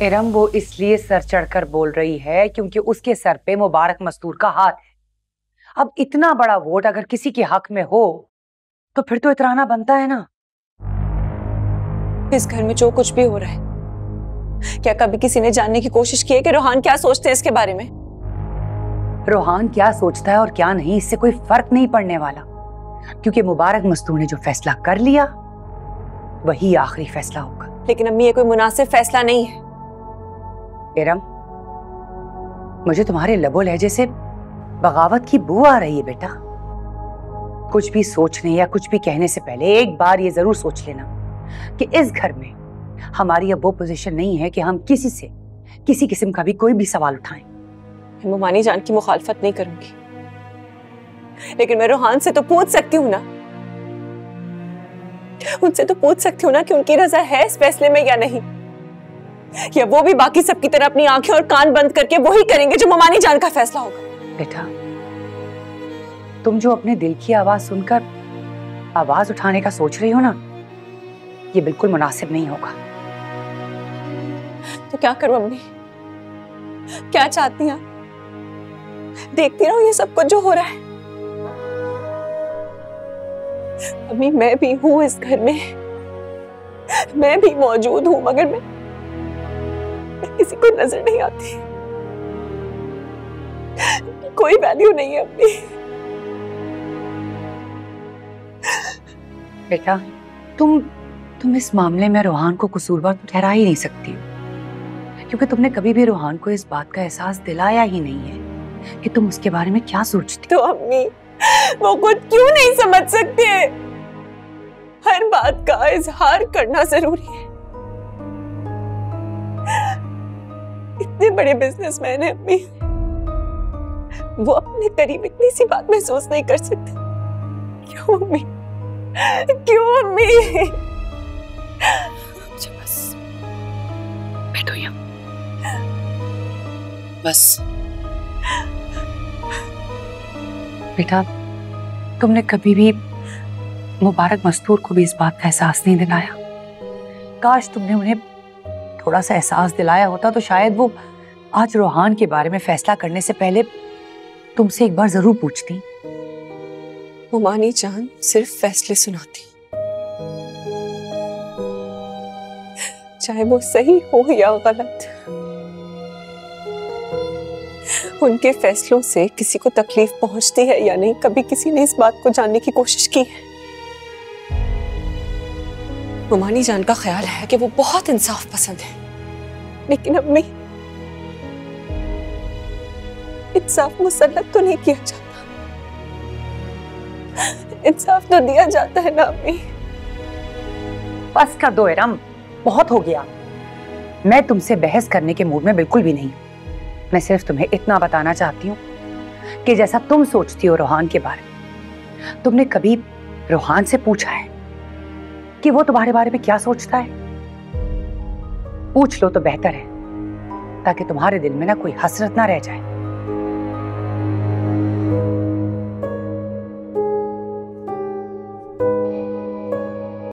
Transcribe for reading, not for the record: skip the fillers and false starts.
इरम वो इसलिए सर चढ़कर बोल रही है क्योंकि उसके सर पे मुबारक मस्तूर का हाथ है। अब इतना बड़ा वोट अगर किसी के हक में हो तो फिर तो इतराना बनता है ना। इस घर में जो कुछ भी हो रहा है, क्या कभी किसी ने जानने की कोशिश की है कि रोहान क्या सोचते हैं इसके बारे में? रोहान क्या सोचता है और क्या नहीं, इससे कोई फर्क नहीं पड़ने वाला, क्योंकि मुबारक मस्तूर ने जो फैसला कर लिया वही आखिरी फैसला होगा। लेकिन अम्मी, ये कोई मुनासिब फैसला नहीं है। इरम, मुझे तुम्हारे लबो लहजे से बगावत की बू आ रही है बेटा। कुछ भी सोचने या कुछ भी कहने से पहले एक बार ये जरूर सोच लेना कि इस घर में हमारी अब वो पोजीशन नहीं है कि हम किसी से किसी किस्म का भी कोई भी सवाल उठाएं। मैं मुमानी जान की मुखालफत नहीं करूंगी, लेकिन मैं रोहान से तो पूछ सकती हूँ ना, उनसे तो पूछ सकती हूँ ना कि उनकी रजा है इस फैसले में या नहीं, या वो भी बाकी सबकी तरह अपनी आंखें और कान बंद करके वही करेंगे जो मुमानी जान का फैसला होगा। बेटा, तुम जो अपने दिल की आवाज सुनकर आवाज उठाने का सोच रही हो ना, ये बिल्कुल मुनासिब नहीं होगा। तो क्या करूं अम्मी? क्या चाहती हैं? देखती रहो ये सब कुछ जो हो रहा है। अम्मी, मैं भी हूं इस घर में, मैं भी मौजूद हूं, मगर मैं किसी को नजर नहीं आती। कोई वैल्यू नहीं है अम्मी। बेटा, तुम इस मामले में रोहान को कसूरवार तो ठहरा ही नहीं सकती हो, क्योंकि तुमने कभी भी रोहान को इस बात का एहसास दिलाया ही नहीं है कि तुम उसके बारे में क्या सोचती। तो अम्मी, वो खुद क्यों नहीं समझ सकते? हर बात का इजहार करना जरूरी है। इतने बड़े बिजनेसमैन हैं अम्मी, वो अपने करीब इतनी सी बात महसूस नहीं कर सकते। क्यों अम्मी? क्यों अम्मी? अच्छा बस बैठो यहाँ, बस। बेटा, तुमने कभी भी मुबारक मस्तूर को भी इस बात का एहसास नहीं दिलाया। काश तुमने उन्हें थोड़ा सा एहसास दिलाया होता तो शायद वो आज रोहान के बारे में फैसला करने से पहले तुमसे एक बार जरूर पूछती। मुमानी जान सिर्फ फैसले सुनाती, चाहे वो सही हो या गलत। उनके फैसलों से किसी को तकलीफ पहुंचती है या नहीं, कभी किसी ने इस बात को जानने की कोशिश की है? मुमानी जान का ख्याल है कि वो बहुत इंसाफ पसंद है, लेकिन अम्मी, इंसाफ मुसल्लत तो नहीं किया जाता, इंसाफ तो दिया जाता है ना अम्मी। बस कर दो इरम, बहुत हो गया। मैं तुमसे बहस करने के मूड में बिल्कुल भी नहीं। मैं सिर्फ तुम्हें इतना बताना चाहती हूँ कि जैसा तुम सोचती हो रोहान के बारे में, तुमने कभी रोहान से पूछा है कि वो तुम्हारे बारे में क्या सोचता है? पूछ लो तो बेहतर है, ताकि तुम्हारे दिल में ना कोई हसरत ना रह जाए।